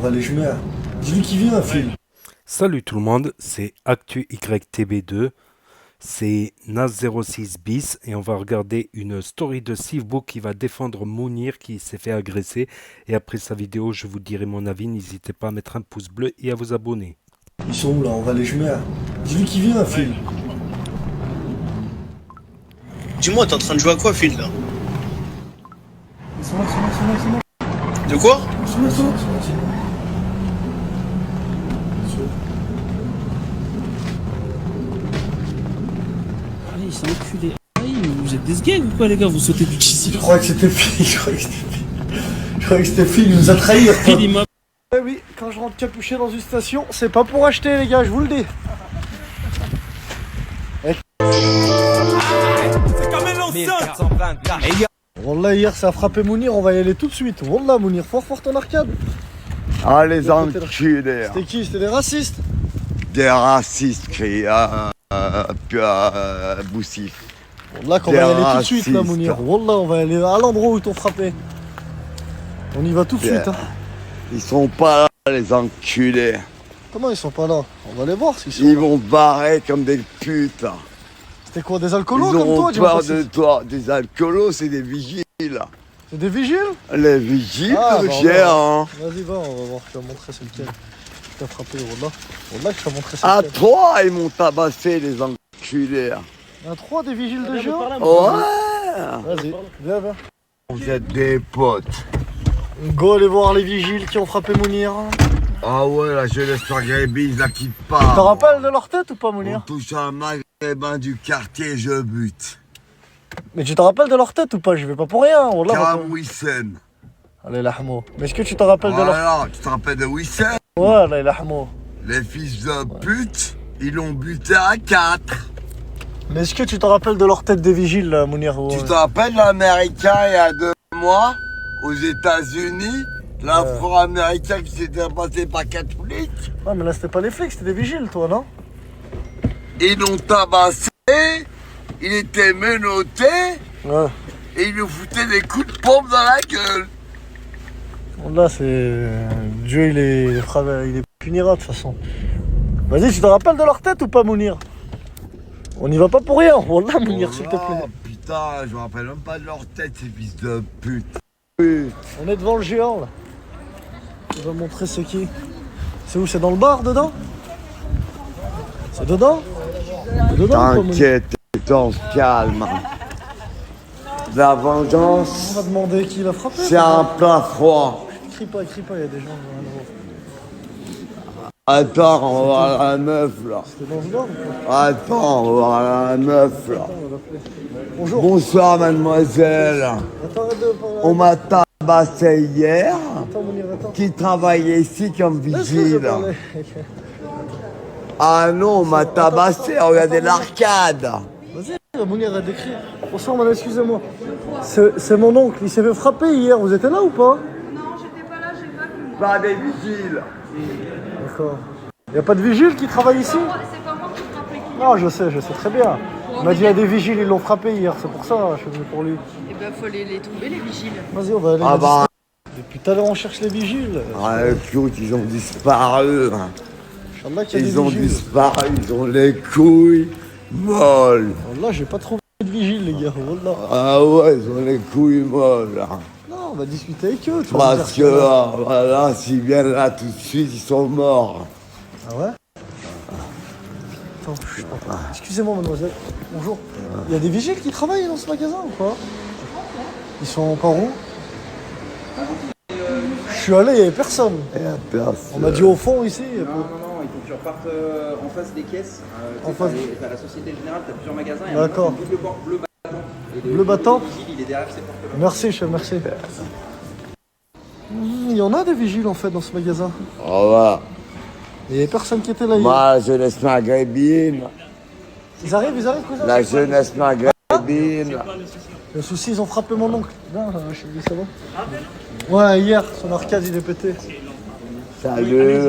va les jumer. Dis-lui qui vient, Phil. Salut tout le monde, c'est Actu YTB2, c'est Nas06 bis et on va regarder une story de Sivbo qui va défendre Mounir qui s'est fait agresser. Et après sa vidéo, je vous dirai mon avis, n'hésitez pas à mettre un pouce bleu et à vous abonner. Ils sont où là? On va les jumer. Dis-lui qui vient, Phil. Dis-moi, t'es en train de jouer à quoi, Phil, là? Ils sont là. De quoi? Ils sont là. Ah, il s'est enculé. Ah, vous êtes des gays ou quoi, les gars? Vous sautez du cheesy. Je crois que c'était Phil. Je croyais que c'était Phil, il nous a trahis. Phil, il m'a. Eh oui, quand je rentre capuché dans une station, c'est pas pour acheter, les gars, je vous le dis. Wallah, hier ça a frappé Mounir, on va y aller tout de suite. Wallah, Mounir, fort ton arcade. Ah, les enculés. C'était qui? C'était des racistes. Des racistes, crie Boussif. Wallah, qu'on va y aller tout de suite, là, Mounir. Wallah, on va aller à l'endroit où ils t'ont frappé. On y va tout de suite. Hein. Ils sont pas là, les enculés. Comment ils sont pas là? On va les voir s'ils sont Ils là. vont barrer comme des putes. C'était quoi, des alcoolos Ils comme toi? ont peur de toi. Des alcoolos, c'est des vigiles. C'est des vigiles? Les vigiles Ah, de bah, Gère, hein. Vas-y, va, on va voir, je vais te montrer c'est lequel. Qui t'a frappé, Wallah. Wallah, je vais te montrer c'est À lequel. toi, ils m'ont tabassé, les enculés. Il y a 3 des vigiles de Géant. Ouais. Vas-y, viens. Vous êtes des potes. Go aller voir les vigiles qui ont frappé Mounir. Ah ouais, la jeunesse maghrébine, je la quitte Tu te pas. rappelles de leur tête ou pas, On Mounir? touche un maghrébin du quartier, je bute. Mais tu te rappelles de leur tête ou pas? Je vais pas pour rien, Wallah. Karam Wissem. Allez, lahmo. Mais est-ce que tu te rappelles de leur... Voilà, tu te rappelles de Wissem? Ouais, allez, lahmo. Les fils de pute, ils l'ont buté à 4. Mais est-ce que tu te rappelles de leur tête des vigiles, là, Mounir? Tu te rappelles l'Américain il y a 2 mois, aux États-Unis, l'Afro-Américain qui s'était passé par 4 flics? Ouais, mais là, c'était pas les flics, c'était des vigiles, toi, non? Ils l'ont tabassé, il était menotté, Ouais. et ils lui foutaient des coups de pompe dans la gueule. Là, c'est... Dieu, il est punira, de toute façon. Vas-y, tu te rappelles de leur tête ou pas, Mounir? On n'y va pas pour rien. Wallah, Mounir, s'il te plaît. Oh putain, je me rappelle même pas de leur tête, ces fils de pute. On est devant le géant, là. On va montrer c'est qui. C'est où? C'est dans le bar, dedans? C'est dedans? C'est dedans ou pas, Mounir? T'inquiète, on se calme. La On vengeance, va demander qui l'a frappé. c'est un plat froid. Crie pas, il y a des gens. Attends, on va voir la meuf là. C'est dans ce bar ou pas? Attends, on va voir la meuf là. On va l'appeler. Bonjour. Bonsoir mademoiselle. Attends, arrête de parler. On m'a tabassé hier. Attends, Mounir, attends. Qui travaillait ici comme Laisse-le vigile. parler. Ah non, on m'a tabassé, regardez l'arcade. Vas-y, Mounir a décrit. Bonsoir, madame, excusez-moi. C'est mon oncle, il s'est fait frapper hier. Vous étiez là ou pas? Non, j'étais pas là, j'ai pas vu. Pas des vigiles. D'accord. Y a pas de vigile qui travaille ici? C'est pas moi qui frappais qui. Non, je sais très bien. Il m'a dit il y a des vigiles, ils l'ont frappé hier, c'est pour ça, je suis venu pour lui. Eh ben, faut les trouver, les vigiles. Vas-y, on va aller. Ah bah, Depuis tout à l'heure, on cherche les vigiles. écoute, ils ont disparu. Inch'Allah qu'il y a des Ils ont vigiles. disparu, ils ont les couilles molles. Là, j'ai pas trouvé de vigiles, les gars. Wallah. Ah ouais, ils ont les couilles molles. Non, on va discuter avec eux. tu vas me Parce dire que ça. voilà, s'ils viennent là tout de suite, ils sont morts. Ah ouais? Attends, je sais pas. Excusez-moi, mademoiselle. Bonjour. Il y a des vigiles qui travaillent dans ce magasin ou pas? Ils sont par où? Je suis allé, il n'y avait personne. Et la personne. On m'a dit au fond ici. Non, il faut que tu repartes en face des caisses. En face. T'as la Société Générale, t'as plusieurs magasins. Et D'accord. un double porte bleu bâton. Et Bleu bâton? Le vigile, il est derrière ces portes-là. Merci, chef, merci. Il y en a des vigiles en fait dans ce magasin. Au revoir. Il n'y avait personne qui était là hier. Moi, la jeunesse maghrébine. Ils arrivent, cousin. La jeunesse maghrébine. Le souci, ils ont frappé mon oncle. Non, je te dis ça va. Ouais, hier, son arcade il est pété. Salut.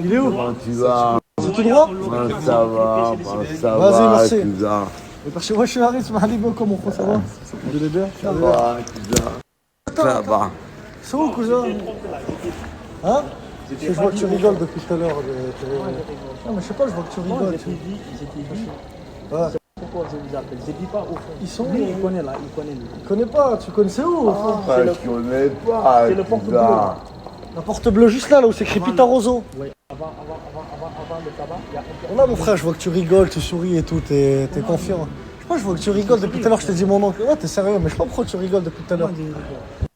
Il est où? Comment tu vas? C'est tout droit? Comment ça va? Comment ça Vas-y, va, merci. cousin? Et parce que moi je suis Harris, Mahalibo, comment ça va? Vous allez bien? Ça va, cousin? Ça va. C'est où, cousin? Hein? Je vois que tu rigoles depuis tout à l'heure. Non, mais je sais pas, je vois que tu rigoles. Ouais. Pourquoi je vous appelle? Je dis pas au fond. Ils sont où? Lui, il connaît là, il connaît lui. Tu connais pas, tu connaissais où au fond? Ah, je connais pas. C'est le porte-bleu. putain. La porte bleue juste là où c'est écrit Pitaroso. Oui, avant le tabac, il y a un Là mon frère, je vois que tu rigoles, tu souris et tout, t'es confiant. Je sais pas, je vois que tu rigoles depuis tout à l'heure, je t'ai dit mon oncle. Ouais, t'es sérieux, mais je sais pas pourquoi tu rigoles depuis tout à l'heure.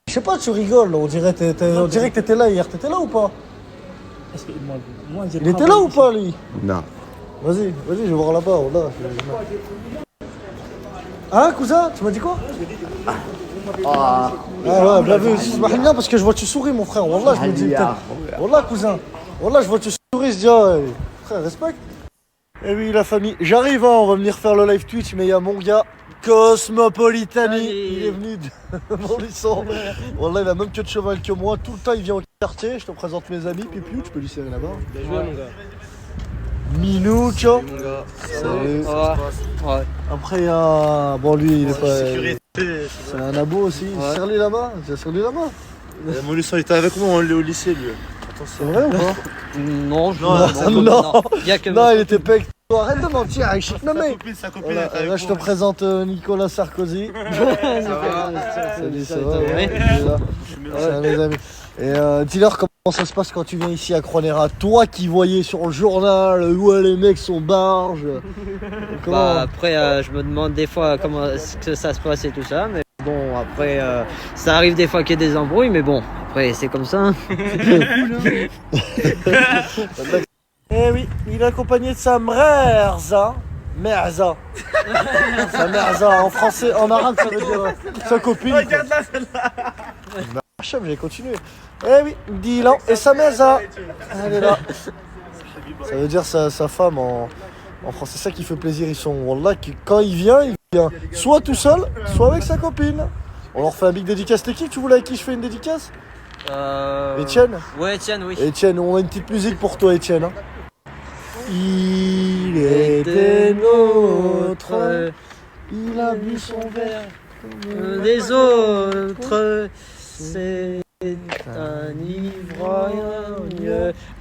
Je sais pas, tu rigoles, on dirait que t'étais là hier. T'étais là ou pas? Est-ce que moi, j'ai Il était là ou pas lui? Non. Vas-y, je vais voir là-bas. Là. Hein, cousin? Tu m'as dit quoi? Ah ouais, bien vu. Smahlia parce que je vois que tu souris, mon frère. Wallah, je me dis peut-être. Wallah, cousin. Wallah, je vois que tu souris, je dis, ah, frère, respecte. Eh oui, la famille. J'arrive, hein, on va venir faire le live Twitch, mais il y a mon gars, Cosmopolitani. Il est venu de Montluçon. Wallah, il a même que de cheval que moi. Tout le temps, il vient au quartier. Je te présente mes amis. Pipiou, tu peux lui serrer la main. Bien joué, mon gars. Minoucho. Salut. Ouais. Après, il y a. Bon, lui, il est pas. C'est un abo aussi. Serre-lui la main. Serre-lui la main. Molusson, il était avec moi au lycée, lui. C'est vrai ou pas? Non, Non. Il y a que Non, il était pec. Arrête de mentir, Aïchik Namé. Sa copine Voilà, était avec là, je te présente Nicolas Sarkozy. Salut, ça va, ouais, il est là. C'est un de mes amis. Et dis-leur comment ça se passe quand tu viens ici à Cronera. Toi qui voyais sur le journal où les mecs sont barges. Comment... Bah, après, je me demande des fois comment est-ce que ça se passe et tout ça, mais bon, après, ça arrive des fois qu'il y ait des embrouilles, mais bon, après, c'est comme ça. Hein. Eh oui, il est accompagné de sa mrerza. Merza. Sa merza, en français, en arabe, ça veut dire sa copine. Regarde-la, celle-là. Chef, j'ai continué. Eh oui, Dylan et sa merza. Elle est là. Ça veut dire sa femme en français. C'est ça qui fait plaisir. Ils sont, wallah, quand il vient soit tout seul, soit avec sa copine. On leur fait un big dédicace. T'es qui? Tu voulais avec qui je fais une dédicace? Etienne? Ouais, Etienne, oui. Etienne, on a une petite musique pour toi, Etienne. Hein. Il était nôtre, il a bu son verre comme les autres, c'est un ivrogne,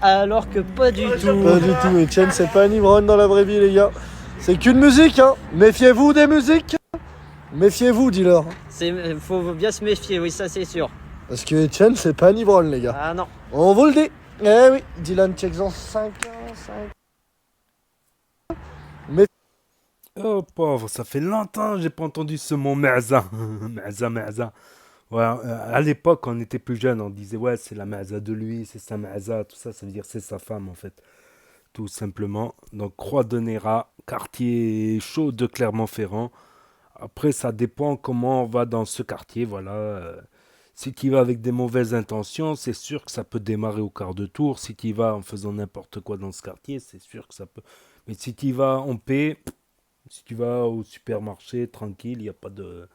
alors que pas du tout. Pas du tout, Etienne, c'est pas un ivrogne dans la vraie vie, les gars. C'est qu'une musique, hein. Méfiez-vous des musiques. Méfiez-vous, dis-leur. Faut bien se méfier, oui, ça c'est sûr. Parce que Etienne, c'est pas un ivrogne, les gars. Ah non. On vous le dit. Eh oui, Dylan Checkson 5 ans, 5 Oh pauvre, ça fait longtemps que j'ai pas entendu ce mot merza. Merza. Ouais, à l'époque, quand on était plus jeune, on disait ouais, c'est la merza de lui, c'est sa merza, tout ça, ça veut dire c'est sa femme en fait. Tout simplement. Donc Croix de Néra, quartier chaud de Clermont-Ferrand. Après, ça dépend comment on va dans ce quartier, voilà. Si tu y vas avec des mauvaises intentions, c'est sûr que ça peut démarrer au quart de tour. Si tu y vas en faisant n'importe quoi dans ce quartier, c'est sûr que ça peut. Mais si tu y vas en paix, si tu vas au supermarché tranquille, il n'y a pas de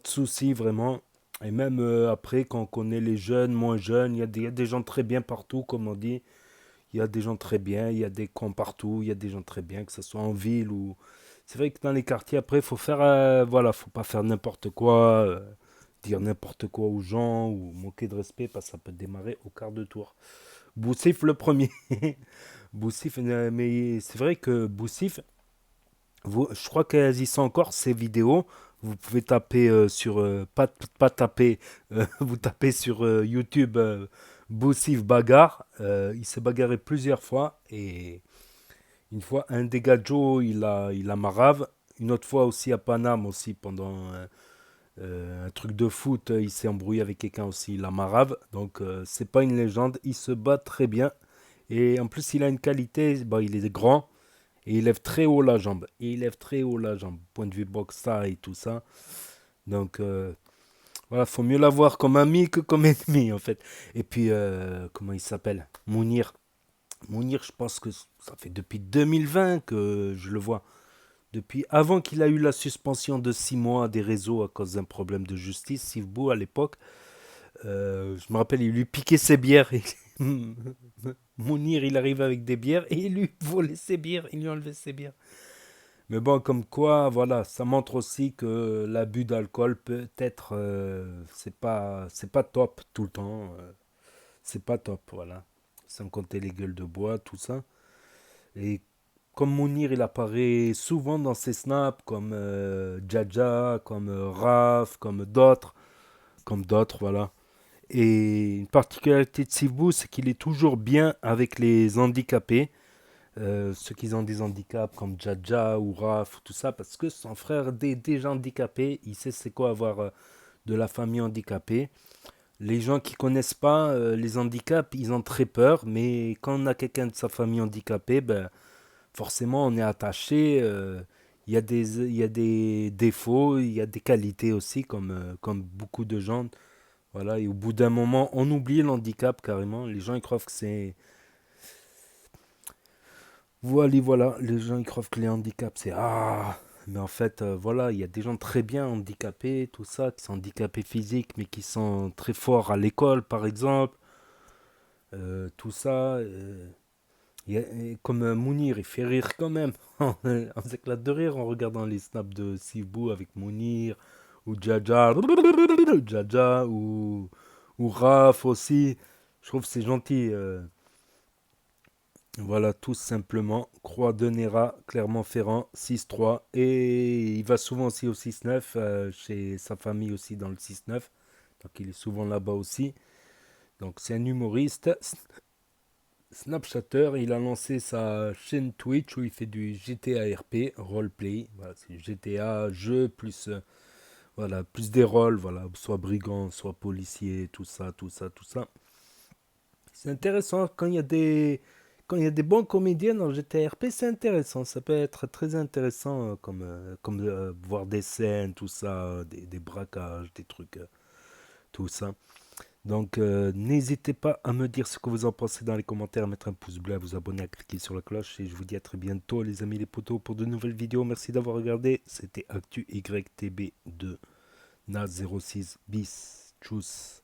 souci vraiment. Et même après, quand on connaît les jeunes, moins jeunes, il y a des gens très bien partout, comme on dit. Il y a des gens très bien, il y a des cons partout, il y a des gens très bien, que ce soit en ville ou... C'est vrai que dans les quartiers, après, il faut faire... faut pas faire n'importe quoi, dire n'importe quoi aux gens ou manquer de respect, parce que ça peut démarrer au quart de tour. Boussif le premier. Boussif, mais c'est vrai que Boussif, je crois qu'elles y sont encore, ces vidéos. Vous pouvez taper pas taper, vous tapez sur YouTube Boussif bagarre. Il s'est bagarré plusieurs fois et une fois un des gadjos il a marave. Une autre fois aussi à Paname aussi pendant un truc de foot, il s'est embrouillé avec quelqu'un aussi, il a marave. Donc c'est pas une légende, il se bat très bien et en plus il a une qualité, il est grand. Et il lève très haut la jambe. Point de vue boxe ça et tout ça. Donc, voilà, faut mieux l'avoir comme ami que comme ennemi, en fait. Et puis, comment il s'appelle? Mounir. Mounir, je pense que ça fait depuis 2020 que je le vois. Depuis avant qu'il a eu la suspension de 6 mois des réseaux à cause d'un problème de justice, Sivbou à l'époque. Je me rappelle, il lui piquait ses bières. Mounir, il arrive avec des bières et il lui volait ses bières, il lui enlevait ses bières. Mais bon, comme quoi, voilà, ça montre aussi que l'abus d'alcool peut-être, c'est pas top tout le temps. C'est pas top, voilà. sans compter les gueules de bois, tout ça. Et comme Mounir, il apparaît souvent dans ses snaps, comme Jaja, comme Raph, comme d'autres, voilà. Et une particularité de Sivbou, c'est qu'il est toujours bien avec les handicapés, ceux qui ont des handicaps comme Jaja ou Raph, tout ça, parce que son frère est déjà handicapé, il sait c'est quoi avoir de la famille handicapée. Les gens qui connaissent pas les handicaps, ils ont très peur, mais quand on a quelqu'un de sa famille handicapée, ben, forcément on est attaché. Il y a des défauts, il y a des qualités aussi, comme beaucoup de gens. Voilà, et au bout d'un moment, on oublie l'handicap carrément. Les gens ils croient que c'est. Voilà, les gens ils croient que les handicaps c'est. Ah! Mais en fait, voilà, il y a des gens très bien handicapés, tout ça, qui sont handicapés physiques, mais qui sont très forts à l'école, par exemple. Tout ça. Et comme Mounir, il fait rire quand même. On s'éclate de rire en regardant les snaps de Sivbou avec Mounir, ou Jaja, ou Raph aussi. Je trouve que c'est gentil. Voilà, tout simplement. Croix de Néra, Clermont-Ferrand, 6-3. Et il va souvent aussi au 6-9, chez sa famille aussi dans le 6-9. Donc il est souvent là-bas aussi. Donc c'est un humoriste. Snapchatter, il a lancé sa chaîne Twitch où il fait du GTA RP, roleplay. Voilà, c'est GTA, jeu, plus, voilà, plus des rôles, voilà, soit brigand, soit policier, tout ça. C'est intéressant quand il y a des bons comédiens dans GTA RP, c'est intéressant. Ça peut être très intéressant comme voir des scènes, tout ça, des braquages, des trucs, tout ça. Donc, n'hésitez pas à me dire ce que vous en pensez dans les commentaires, à mettre un pouce bleu, à vous abonner, à cliquer sur la cloche. Et je vous dis à très bientôt, les amis, les potos, pour de nouvelles vidéos. Merci d'avoir regardé. C'était Actu YTB2 Na 06 bis. Tchuss.